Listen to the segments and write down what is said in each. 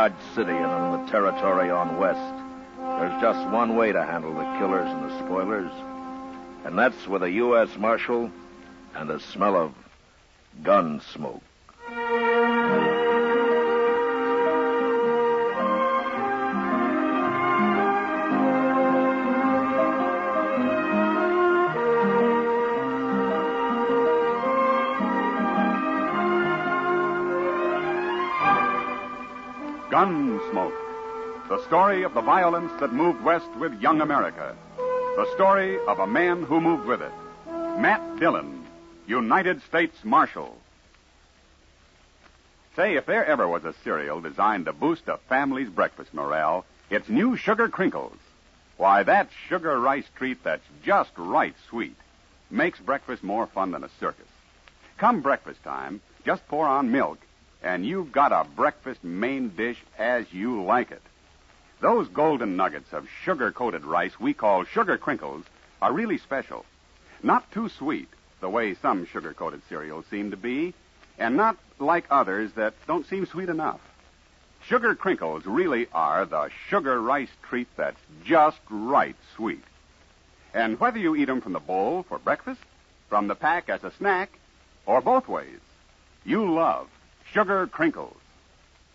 Dodge City and in the territory on west, there's just one way to handle the killers and the spoilers, and that's with a U.S. Marshal and the smell of gun smoke. Gunsmoke, the story of the violence that moved west with young America. The story of a man who moved with it. Matt Dillon, United States Marshal. Say, if there ever was a cereal designed to boost a family's breakfast morale, it's new Sugar Crinkles. Why, that sugar rice treat that's just right sweet makes breakfast more fun than a circus. Come breakfast time, just pour on milk, and you've got a breakfast main dish as you like it. Those golden nuggets of sugar-coated rice we call Sugar Crinkles are really special. Not too sweet, the way some sugar-coated cereals seem to be, and not like others that don't seem sweet enough. Sugar Crinkles really are the sugar rice treat that's just right sweet. And whether you eat them from the bowl for breakfast, from the pack as a snack, or both ways, you love Sugar Crinkles.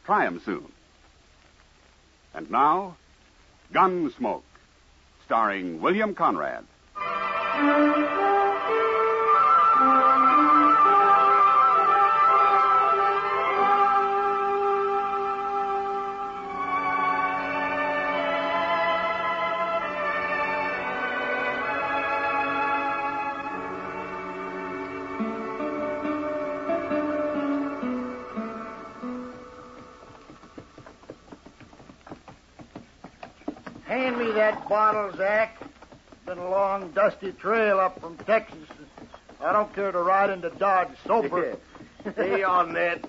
Try 'em soon. And now, Gunsmoke, starring William Conrad. Hand me that bottle, Zach. It's been a long, dusty trail up from Texas. I don't care to ride into Dodge sober. Stay on that.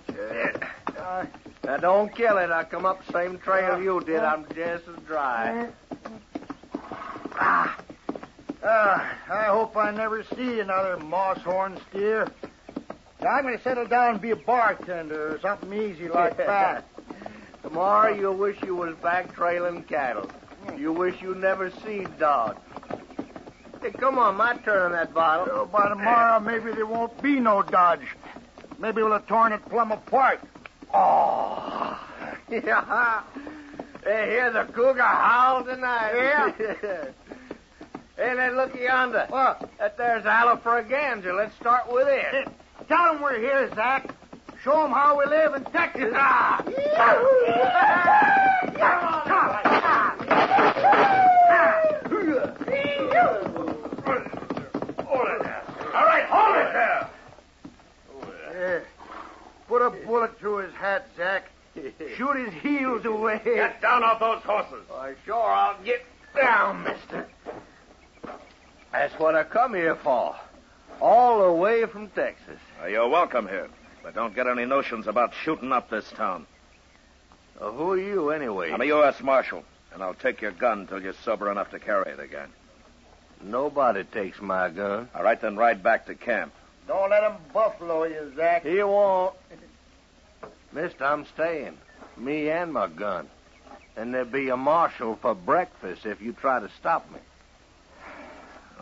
Now, don't kill it. I come up the same trail you did. I'm just as dry. I hope I never see another moss-horn steer. I'm going to settle down and be a bartender or something easy like that. Tomorrow you'll wish you was back trailing cattle. You wish you never seen Dodge. Hey, come on, my turn on that bottle. So by tomorrow, maybe there won't be no Dodge. Maybe we'll have torn it plumb apart. Oh. Yeah. Hey, hear the cougar howl tonight. Yeah. Hey, then look yonder. What? That there's Alafraganger. Let's start with it. Hey, tell them we're here, Zach. Show them how we live in Texas. All right, hold it there. Put a bullet through his hat, Zach. Shoot his heels away. Get down off those horses. Sure, I'll get down, mister. That's what I come here for. All the way from Texas. You're welcome here, but don't get any notions about shooting up this town. Who are you, anyway? I'm a U.S. Marshal, and I'll take your gun till you're sober enough to carry it again. Nobody takes my gun. All right, then ride back to camp. Don't let him buffalo you, Zach. He won't. Mister, I'm staying. Me and my gun. And there'll be a marshal for breakfast if you try to stop me.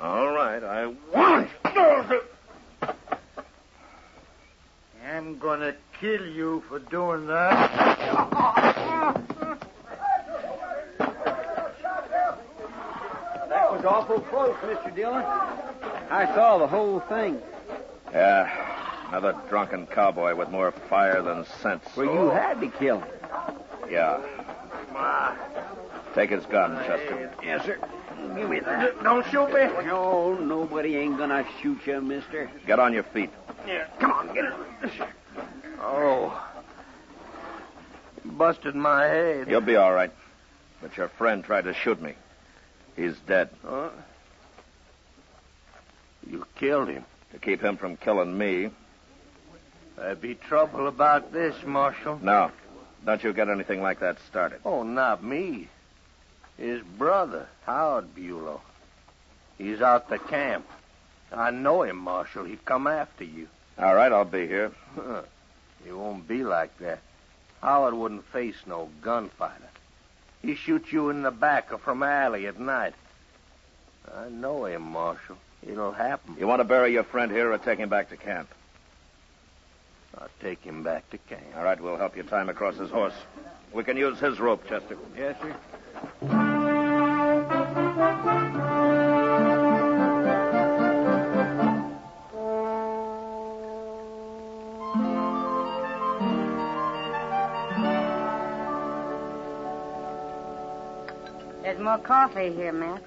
All right, I won't. I'm going to kill you for doing that. That was awful close, Mr. Dillon. I saw the whole thing. Yeah, another drunken cowboy with more fire than sense. Well, you had to kill him. Yeah. Take his gun, Chester. Yes, sir. Give me that. Don't shoot me. No, nobody ain't gonna shoot you, mister. Get on your feet. Yeah, come on, get it. Oh. Busted my head. You'll be all right. But your friend tried to shoot me. He's dead. Huh? You killed him. To keep him from killing me. There'd be trouble about this, Marshal. No. Don't you get anything like that started. Oh, not me. His brother, Howard Bulow. He's out the camp. I know him, Marshal. He'd come after you. All right, I'll be here. You won't be like that. Howard wouldn't face no gunfighter. He shoots you in the back or from alley at night. I know him, Marshal. It'll happen. You want to bury your friend here or take him back to camp? I'll take him back to camp. All right, we'll help you tie him across his horse. We can use his rope, Chester. Yes, sir. There's more coffee here, Matt.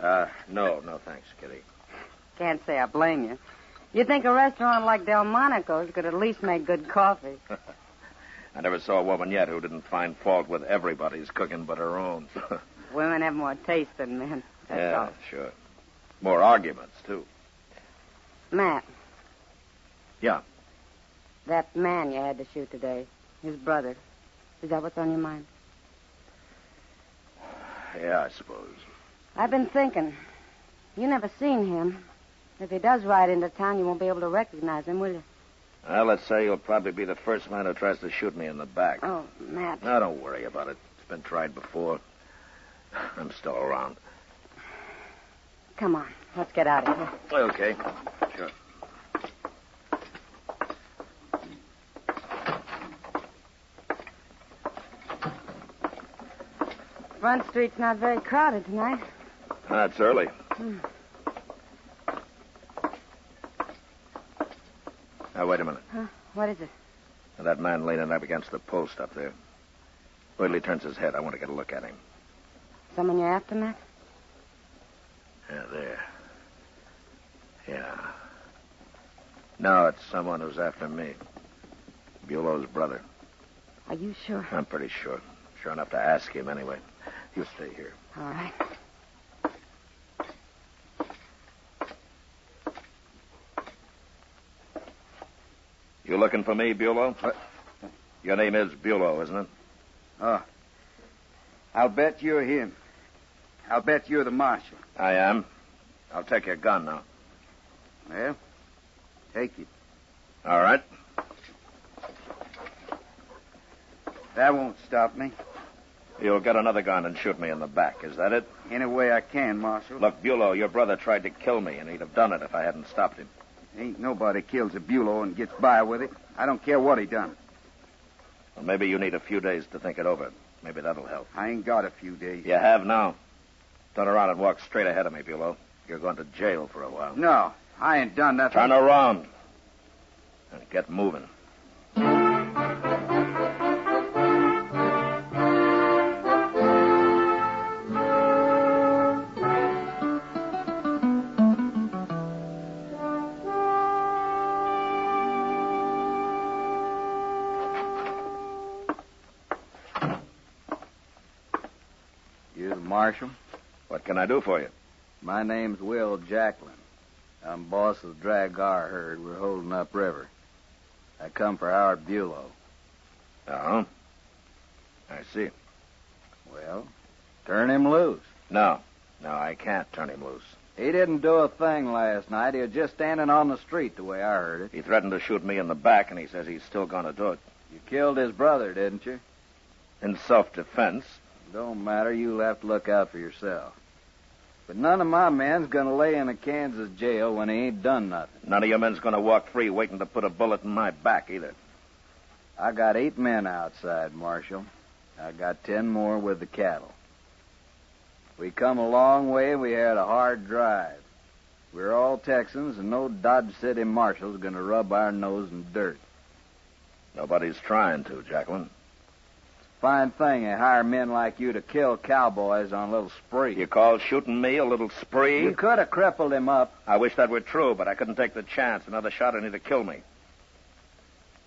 No, thanks, Kitty. Can't say I blame you. You'd think a restaurant like Delmonico's could at least make good coffee. I never saw a woman yet who didn't find fault with everybody's cooking but her own. Women have more taste than men. That's all. Sure. More arguments, too. Matt. Yeah. That man you had to shoot today, his brother, is that what's on your mind? Yeah, I suppose. I've been thinking. You never seen him. If he does ride into town, you won't be able to recognize him, will you? Well, let's say you'll probably be the first man who tries to shoot me in the back. Oh, Matt. No, don't worry about it. It's been tried before. I'm still around. Come on. Let's get out of here. Okay. Sure. Front Street's not very crowded tonight. It's early. Now, wait a minute. Huh? What is it? That man leaning up against the post up there. Wait till he turns his head. I want to get a look at him. Someone you're after, Matt? Yeah, there. Yeah. No, it's someone who's after me. Bulow's brother. Are you sure? I'm pretty sure. Sure enough to ask him anyway. You stay here. All right. You looking for me, Bulow? What? Your name is Bulow, isn't it? Oh. I'll bet you're him. I'll bet you're the marshal. I am. I'll take your gun now. Well, take it. All right. That won't stop me. You'll get another gun and shoot me in the back. Is that it? Any way I can, Marshal. Look, Bulow, your brother tried to kill me, and he'd have done it if I hadn't stopped him. Ain't nobody kills a Bulow and gets by with it. I don't care what he done. Well, maybe you need a few days to think it over. Maybe that'll help. I ain't got a few days. You have now. Turn around and walk straight ahead of me, Bulow. You're going to jail for a while. No, I ain't done nothing. Turn around and get moving. You the marshal? What can I do for you? My name's Will Jacklin. I'm boss of the Dragar herd. We're holding up river. I come for Howard Bulow. Oh? I see. Well, turn him loose. No, I can't turn him loose. He didn't do a thing last night. He was just standing on the street the way I heard it. He threatened to shoot me in the back, and he says he's still going to do it. You killed his brother, didn't you? In self-defense. Don't matter. You'll have to look out for yourself. But none of my men's going to lay in a Kansas jail when he ain't done nothing. None of your men's going to walk free waiting to put a bullet in my back, either. I got 8 men outside, Marshal. I got 10 more with the cattle. We come a long way. We had a hard drive. We're all Texans, and no Dodge City marshal's going to rub our nose in dirt. Nobody's trying to, Jacqueline. Fine thing they hire men like you to kill cowboys on a little spree. You call shooting me a little spree? You could have crippled him up. I wish that were true, but I couldn't take the chance. Another shot and he'd kill me.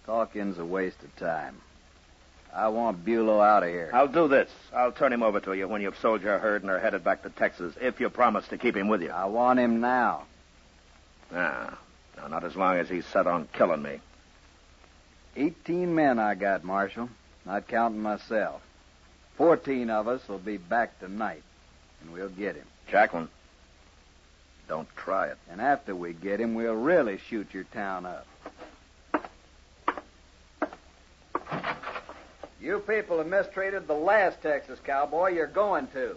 Talking's a waste of time. I want Bulow out of here. I'll do this. I'll turn him over to you when you've sold your herd and are headed back to Texas, if you promise to keep him with you. I want him now. No, not as long as he's set on killing me. 18 men I got, Marshal, not counting myself. 14 of us will be back tonight, and we'll get him. Jacqueline, don't try it. And after we get him, we'll really shoot your town up. You people have mistreated the last Texas cowboy you're going to.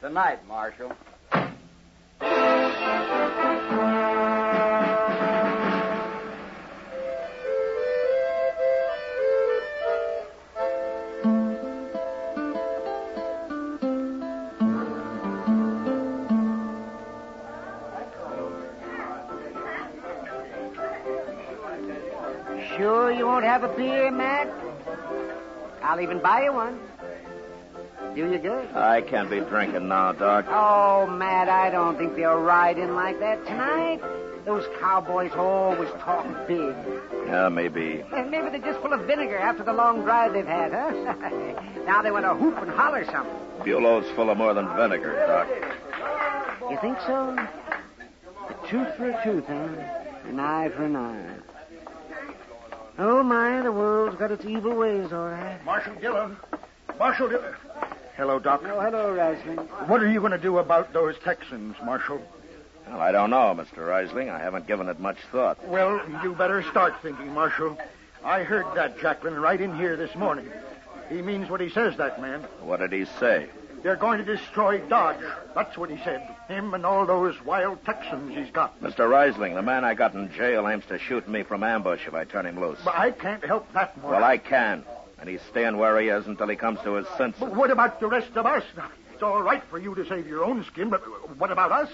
Tonight, Marshal. Sure you won't have a beer, Matt? I'll even buy you one. Do you good? I can't be drinking now, Doc. Oh, Matt, I don't think they'll ride in like that tonight. Those cowboys always talk big. Yeah, maybe. And maybe they're just full of vinegar after the long drive they've had, huh? Now they want to hoop and holler something. Bulow's full of more than vinegar, Doc. You think so? A tooth for a tooth, huh? An eye for an eye. Oh, my, the world's got its evil ways, all right. Marshal Dillon. Marshal Dillon. Hello, Doc. Oh, hello, Rising. What are you going to do about those Texans, Marshal? Well, I don't know, Mr. Rising. I haven't given it much thought. Well, you better start thinking, Marshal. I heard that Jacklin right in here this morning. He means what he says, that man. What did he say? They're going to destroy Dodge. That's what he said. Him and all those wild Texans he's got. Mr. Rising, the man I got in jail aims to shoot me from ambush if I turn him loose. But I can't help that, Marshal. Well, I can. And he's staying where he is until he comes to his senses. But what about the rest of us? It's all right for you to save your own skin, but what about us?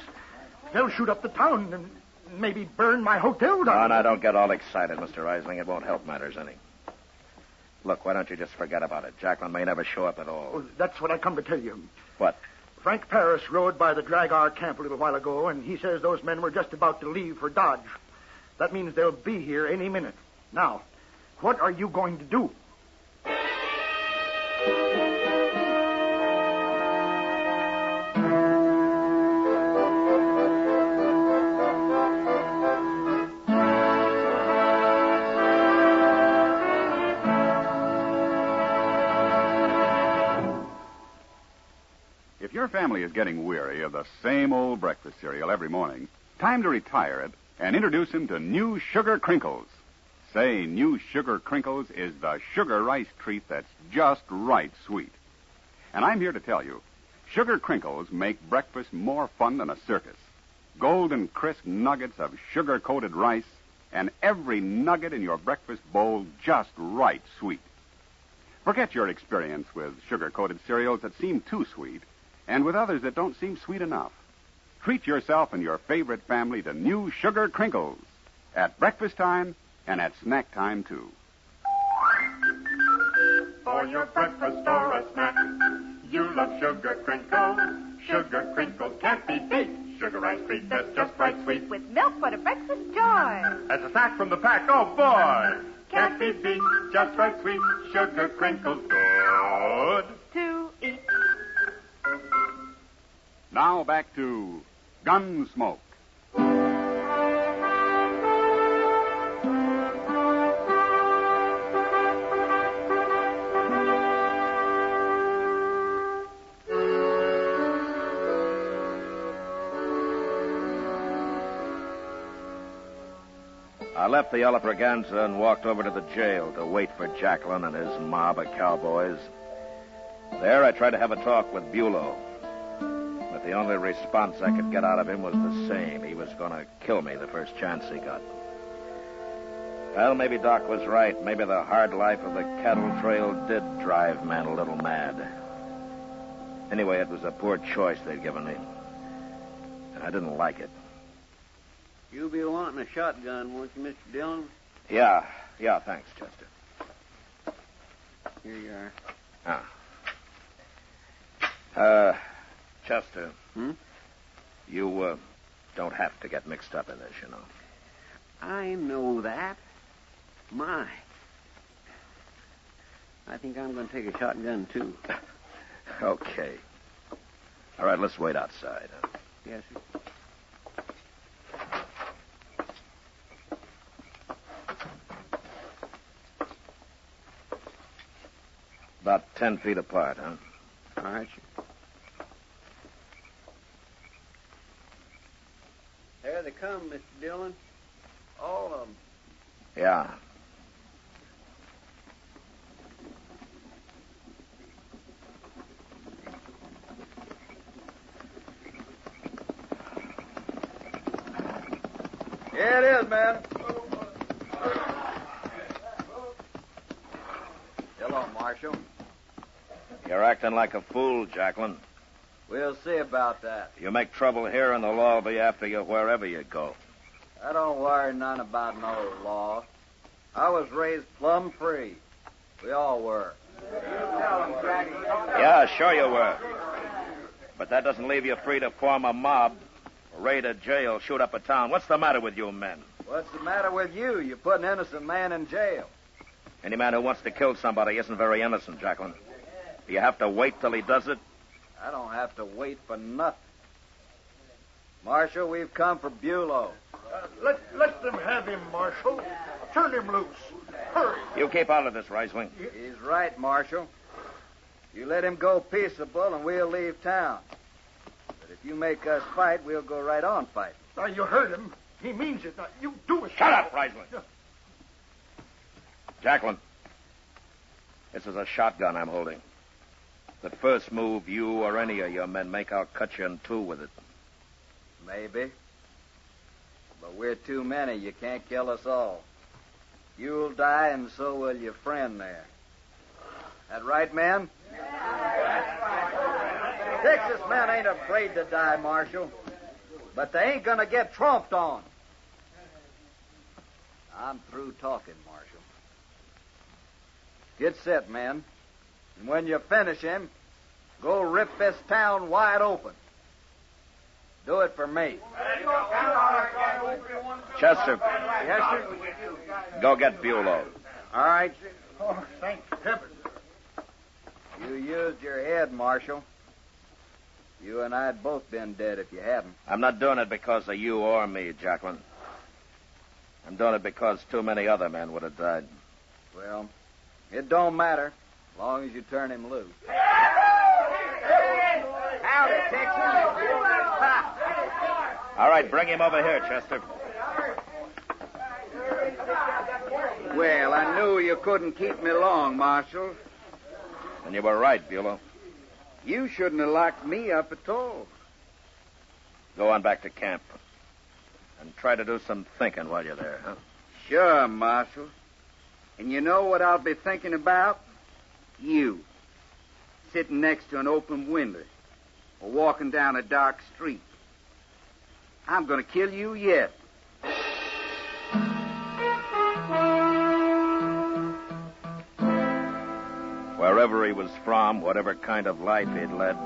They'll shoot up the town and maybe burn my hotel down. Oh, now, don't get all excited, Mr. Rising. It won't help matters any. Look, why don't you just forget about it? Jacklin may never show up at all. Oh, that's what I come to tell you. What? Frank Paris rode by the Drag-R camp a little while ago, and he says those men were just about to leave for Dodge. That means they'll be here any minute. Now, what are you going to do? If your family is getting weary of the same old breakfast cereal every morning, time to retire it and introduce them to new Sugar Crinkles. Say, new Sugar Crinkles is the sugar rice treat that's just right sweet. And I'm here to tell you, Sugar Crinkles make breakfast more fun than a circus. Golden crisp nuggets of sugar-coated rice, and every nugget in your breakfast bowl just right sweet. Forget your experience with sugar-coated cereals that seem too sweet, and with others that don't seem sweet enough. Treat yourself and your favorite family to new Sugar Crinkles at breakfast time and at snack time, too. For your breakfast or a snack, you love Sugar Crinkles. Sugar Crinkles can't be beat. Sugar rice treat that's just right sweet. With milk for the breakfast joy. As a snack from the pack, oh boy! Can't be beat, just right sweet. Sugar Crinkles, good to eat. Now back to Gunsmoke. I left the Yellow Braganza and walked over to the jail to wait for Jacklin and his mob of cowboys. There, I tried to have a talk with Bulow. But the only response I could get out of him was the same. He was going to kill me the first chance he got. Well, maybe Doc was right. Maybe the hard life of the cattle trail did drive men a little mad. Anyway, it was a poor choice they'd given me. And I didn't like it. You'll be wanting a shotgun, won't you, Mr. Dillon? Yeah, thanks, Chester. Here you are. Chester. You, don't have to get mixed up in this, you know. I know that. My. I think I'm going to take a shotgun, too. Okay. All right, let's wait outside. Yes, sir. About 10 feet apart, huh? All right, sir. There they come, Mr. Dillon. All of them. Yeah. Here it is, man. Hello, Marshal. You're acting like a fool, Jacqueline. We'll see about that. You make trouble here, and the law will be after you wherever you go. I don't worry none about no law. I was raised plumb free. We all were. Yeah, sure you were. But that doesn't leave you free to form a mob, raid a jail, shoot up a town. What's the matter with you men? What's the matter with you? You put an innocent man in jail. Any man who wants to kill somebody isn't very innocent, Jacqueline. Do you have to wait till he does it? I don't have to wait for nothing. Marshal, we've come for Bulow. Let them have him, Marshal. Turn him loose. Hurry. You keep out of this, Reisling. He's right, Marshal. You let him go peaceable and we'll leave town. But if you make us fight, we'll go right on fighting. Now, you heard him. He means it. Now, you do it. Shut up, Reisling. Jacqueline, this is a shotgun I'm holding. The first move you or any of your men make, I'll cut you in two with it. Maybe. But we're too many. You can't kill us all. You'll die, and so will your friend there. That right, men? Texas men ain't afraid to die, Marshal. But they ain't gonna get trumped on. I'm through talking, Marshal. Get set, men. And when you finish him, go rip this town wide open. Do it for me. Chester. Yes, sir. Go get Bulow. All right. Oh, thank heaven. You used your head, Marshal. You and I'd both been dead if you hadn't. I'm not doing it because of you or me, Jacqueline. I'm doing it because too many other men would have died. Well, it don't matter, as long as you turn him loose. Howdy, Texas. All right, bring him over here, Chester. Well, I knew you couldn't keep me long, Marshal. And you were right, Bulow. You shouldn't have locked me up at all. Go on back to camp. And try to do some thinking while you're there, huh? Sure, Marshal. And you know what I'll be thinking about? You. Sitting next to an open window. Or walking down a dark street. I'm going to kill you yet. Wherever he was from, whatever kind of life he'd led,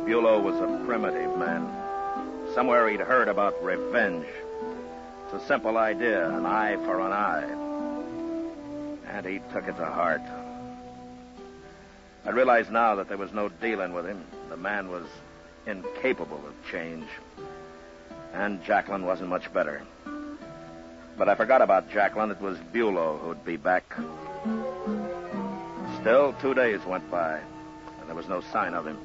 Bulow was a primitive man. Somewhere he'd heard about revenge. It's a simple idea, an eye for an eye. And he took it to heart. I realize now that there was no dealing with him. The man was incapable of change. And Jacqueline wasn't much better. But I forgot about Jacqueline. It was Bulow who'd be back. Still, 2 days went by, and there was no sign of him.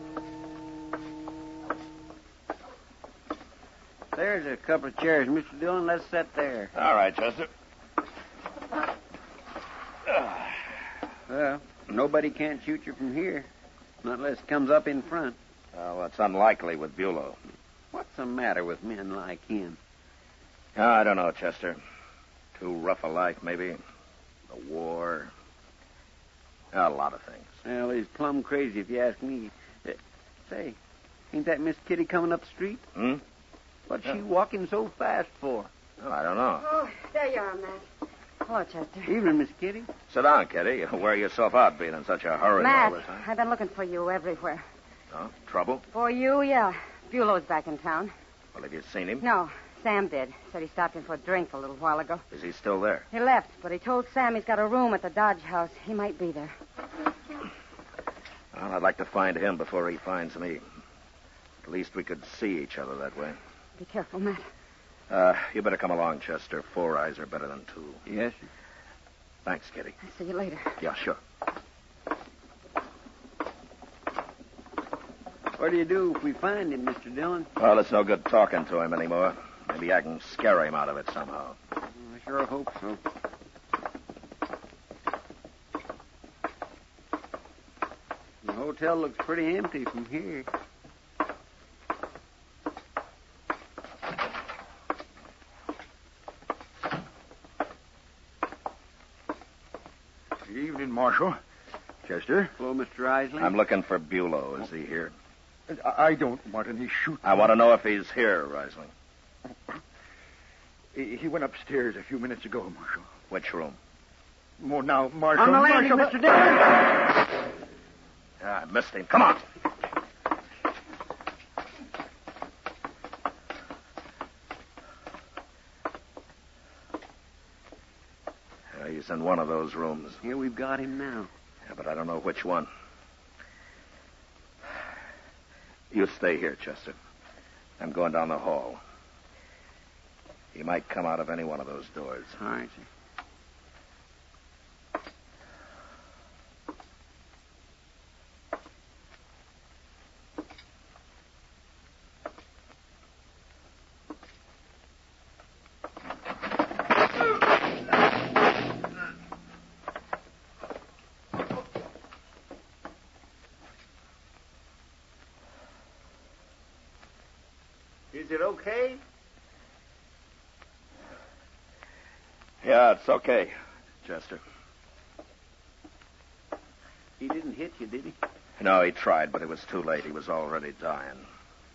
There's a couple of chairs, Mr. Dillon. Let's sit there. All right, Chester. Well, nobody can't shoot you from here, not unless it comes up in front. Well, it's unlikely with Bulow. What's the matter with men like him? Oh, I don't know, Chester. Too rough a life, maybe. The war. A lot of things. Well, he's plumb crazy, if you ask me. Say, ain't that Miss Kitty coming up the street? Hmm? What's she walking so fast for? Oh, I don't know. Oh, there you are, Matt. Hello, Chester. Evening, Miss Kitty. Sit down, Kitty. You wear yourself out being in such a hurry Matt, all the time. I've been looking for you everywhere. Oh, trouble? For you, yeah. Bulow's back in town. Well, have you seen him? No, Sam did. Said he stopped in for a drink a little while ago. Is he still there? He left, but he told Sam he's got a room at the Dodge House. He might be there. Well, I'd like to find him before he finds me. At least we could see each other that way. Be careful, Matt. You better come along, Chester. 4 eyes are better than 2. Yes, sir. Thanks, Kitty. I'll see you later. Yeah, sure. What do you do if we find him, Mr. Dillon? Well, it's no good talking to him anymore. Maybe I can scare him out of it somehow. I sure hope so. The hotel looks pretty empty from here. evening, Marshal. Chester? Hello, Mr. Risling. I'm looking for Bulow. Is he here? I don't want any shooting. I want to know if he's here, Risling. He went upstairs a few minutes ago, Marshal. Which room? More now, Marshal. On the landing, Marshal. Mr. Dillon. I missed him. Come on. He's in one of those rooms. Here we've got him now. Yeah, but I don't know which one. You stay here, Chester. I'm going down the hall. He might come out of any one of those doors. All right, sir. Is it okay? Yeah, it's okay, Chester. He didn't hit you, did he? No, he tried, but it was too late. He was already dying.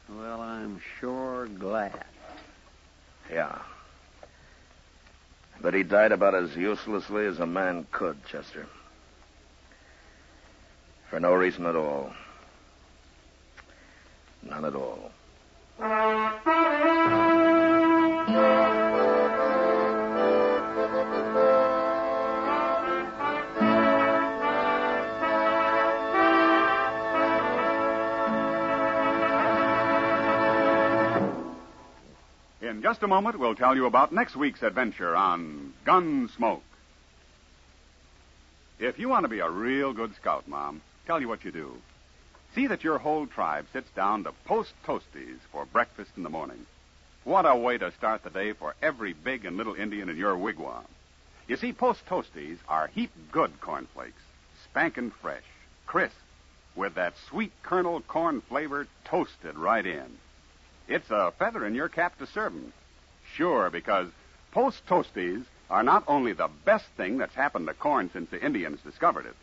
Well, I'm sure glad. Yeah. But he died about as uselessly as a man could, Chester. For no reason at all. None at all. In just a moment, we'll tell you about next week's adventure on Gunsmoke. If you want to be a real good scout, Mom, tell you what you do. See that your whole tribe sits down to post toasties for breakfast in the morning. What a way to start the day for every big and little Indian in your wigwam. You see, post toasties are heap good cornflakes, spankin' fresh, crisp, with that sweet kernel corn flavor toasted right in. It's a feather in your cap to serve 'em. Sure, because post toasties are not only the best thing that's happened to corn since the Indians discovered it.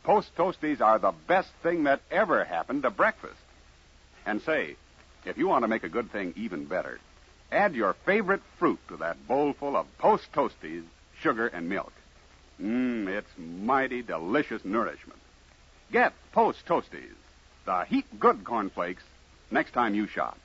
Post toasties are the best thing that ever happened to breakfast. And say, if you want to make a good thing even better, add your favorite fruit to that bowl full of post toasties, sugar, and milk. It's mighty delicious nourishment. Get post toasties, the heap good cornflakes, next time you shop.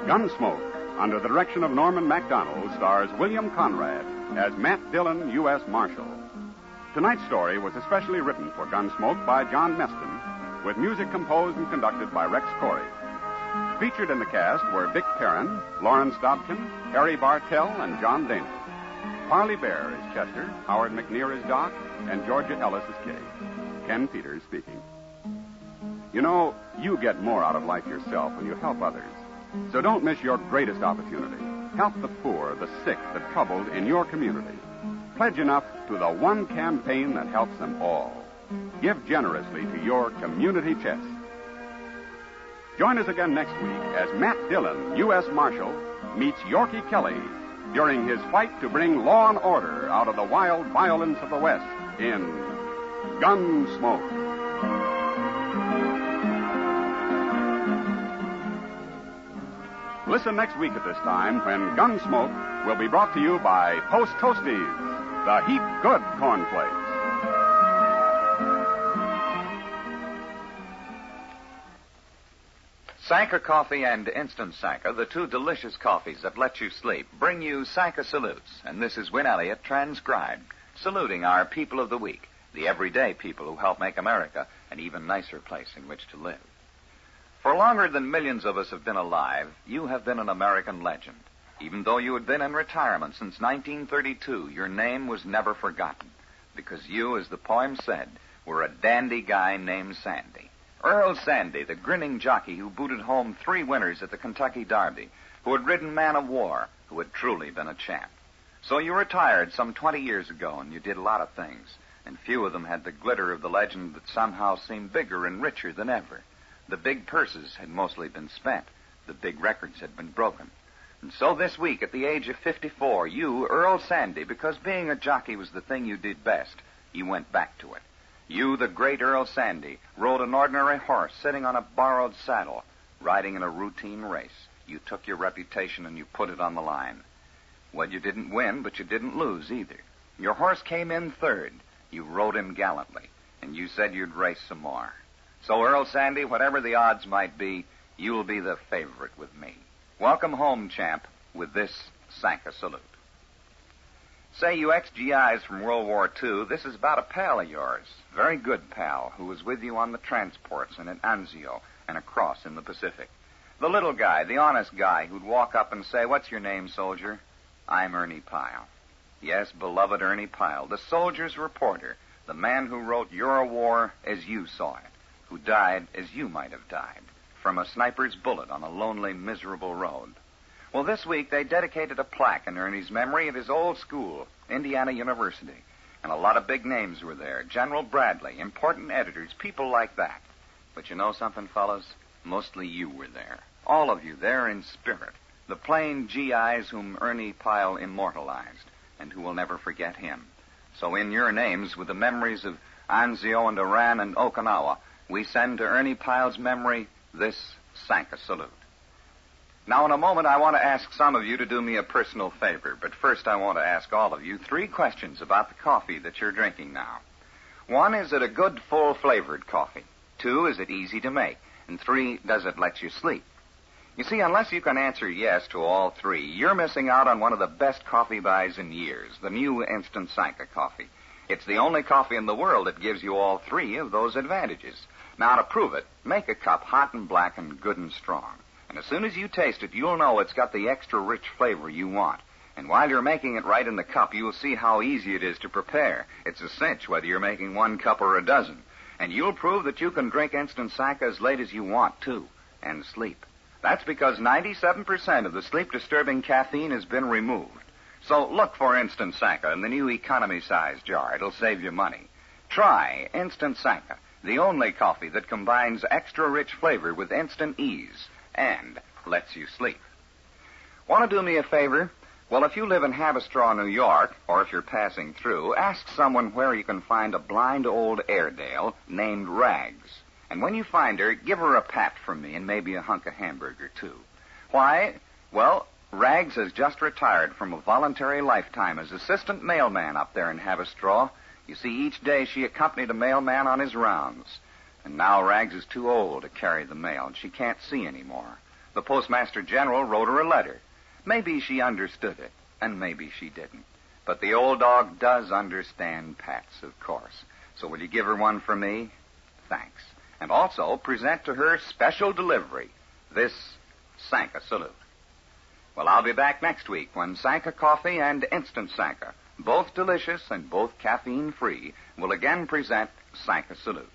Gunsmoke, under the direction of Norman Macdonnell, stars William Conrad as Matt Dillon, U.S. Marshal. Tonight's story was especially written for Gunsmoke by John Meston, with music composed and conducted by Rex Corey. Featured in the cast were Vic Perrin, Lawrence Dobkin, Harry Bartell, and John Dana. Parley Baer is Chester, Howard McNear is Doc, and Georgia Ellis is Kitty. Ken Peters speaking. You know, you get more out of life yourself when you help others. So don't miss your greatest opportunity. Help the poor, the sick, the troubled in your community. Pledge enough to the one campaign that helps them all. Give generously to your community chest. Join us again next week as Matt Dillon, U.S. Marshal, meets Yorkie Kelly during his fight to bring law and order out of the wild violence of the West in Gunsmoke. Listen next week at this time when Gunsmoke will be brought to you by Post Toasties, the heap good cornflakes. Sanka Coffee and Instant Sanka, the two delicious coffees that let you sleep, bring you Sanka Salutes. And this is Win Elliott, transcribed, saluting our people of the week, the everyday people who help make America an even nicer place in which to live. For longer than millions of us have been alive, you have been an American legend. Even though you had been in retirement since 1932, your name was never forgotten, because you, as the poem said, were a dandy guy named Sandy. Earl Sandy, the grinning jockey who booted home 3 winners at the Kentucky Derby, who had ridden Man of War, who had truly been a champ. So you retired some 20 years ago, and you did a lot of things, and few of them had the glitter of the legend that somehow seemed bigger and richer than ever. The big purses had mostly been spent. The big records had been broken. And so this week, at the age of 54, you, Earl Sandy, because being a jockey was the thing you did best, you went back to it. You, the great Earl Sandy, rode an ordinary horse sitting on a borrowed saddle, riding in a routine race. You took your reputation and you put it on the line. Well, you didn't win, but you didn't lose either. Your horse came in third. You rode him gallantly, and you said you'd race some more. So, Earl Sandy, whatever the odds might be, you'll be the favorite with me. Welcome home, champ, with this Sanka salute. Say, you ex-GIs from World War II, this is about a pal of yours, very good pal, who was with you on the transports and at Anzio and across in the Pacific. The little guy, the honest guy, who'd walk up and say, "What's your name, soldier?" "I'm Ernie Pyle." Yes, beloved Ernie Pyle, the soldier's reporter, the man who wrote your war as you saw it, who died as you might have died, from a sniper's bullet on a lonely, miserable road. Well, this week they dedicated a plaque in Ernie's memory at his old school, Indiana University, and a lot of big names were there. General Bradley, important editors, people like that. But you know something, fellas? Mostly you were there. All of you there in spirit. The plain GIs whom Ernie Pyle immortalized, and who will never forget him. So in your names, with the memories of Anzio and Iran and Okinawa, we send to Ernie Pyle's memory this Sanka salute. Now, in a moment, I want to ask some of you to do me a personal favor, but first I want to ask all of you 3 questions about the coffee that you're drinking now. 1, is it a good, full-flavored coffee? 2, is it easy to make? And 3, does it let you sleep? You see, unless you can answer yes to all 3, you're missing out on one of the best coffee buys in years, the new Instant Sanka coffee. It's the only coffee in the world that gives you all 3 of those advantages. Now, to prove it, make a cup hot and black and good and strong. And as soon as you taste it, you'll know it's got the extra rich flavor you want. And while you're making it right in the cup, you'll see how easy it is to prepare. It's a cinch whether you're making 1 cup or a dozen. And you'll prove that you can drink Instant Sanka as late as you want, too, and sleep. That's because 97% of the sleep-disturbing caffeine has been removed. So look for Instant Sanka in the new economy-size jar. It'll save you money. Try Instant Sanka, the only coffee that combines extra-rich flavor with instant ease and lets you sleep. Want to do me a favor? Well, if you live in Haverstraw, New York, or if you're passing through, ask someone where you can find a blind old Airedale named Rags. And when you find her, give her a pat from me and maybe a hunk of hamburger, too. Why? Well, Rags has just retired from a voluntary lifetime as assistant mailman up there in Haverstraw. You see, each day she accompanied a mailman on his rounds. And now Rags is too old to carry the mail, and she can't see anymore. The Postmaster General wrote her a letter. Maybe she understood it, and maybe she didn't. But the old dog does understand pats, of course. So will you give her one for me? Thanks. And also present to her special delivery, this Sanka salute. Well, I'll be back next week when Sanka Coffee and Instant Sanka, both delicious and both caffeine-free, will again present Sanka salutes.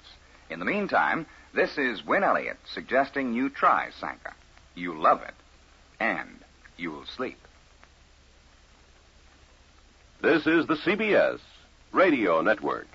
In the meantime, this is Win Elliott suggesting you try Sanka. You'll love it, and you'll sleep. This is the CBS Radio Network.